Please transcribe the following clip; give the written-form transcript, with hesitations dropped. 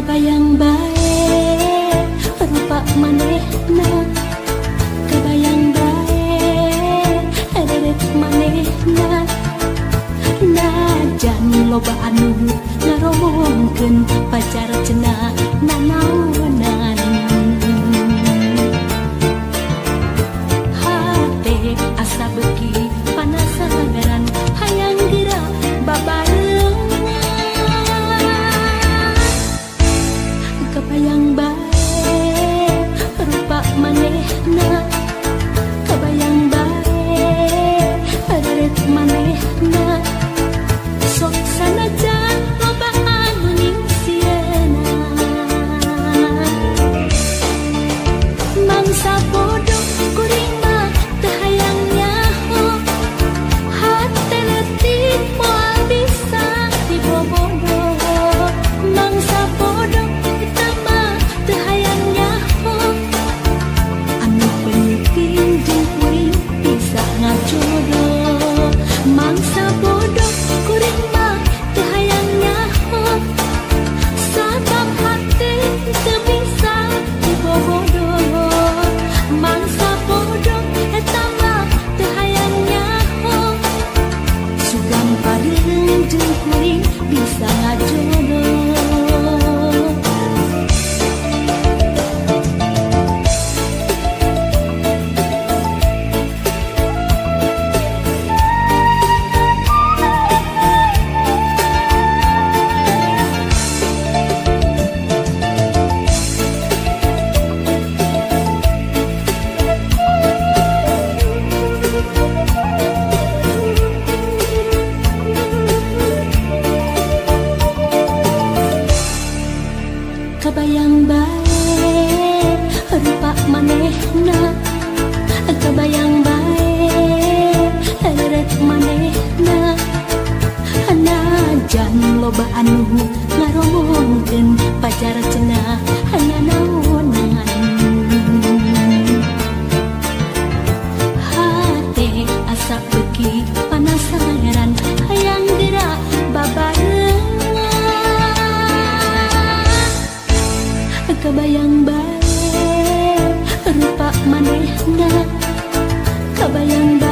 Kebayang bae rupa manehna, kebayang bae reret manehna. Najan loba anu ngaromongkeun pacar cenah nanaonan. Hate asa beuki panasaran hayang geura babarengan. Kebayang bae rupa manehna, kebayang bae reret manehna. Sok sanajan loba anu ningsieuna, mangsa bodoh kuring mah teu hayang nyaho. Hate leutik moal bisa dibobogoh, mangsa bodoh eta mah teu hayang nyaho. Anu penting jeung kuring bisa ngajodoh, mangsa bodoh kuring mah teu hayang nyaho. Sabab hate teu bisa dibobogoh, mangsa bodoh eta mah teu hayang nyaho. Sugam pareung jeung kuring bisa ngajodoh. Kebayang bae rupa manehna, kebayang bae reret manehna. Najan loba anu ngaromongkeun pacar cenah nanaonan. Hate asa beuki panasaran hayang geura babarengan. Kebayang bae rupa manehna, kebayang bae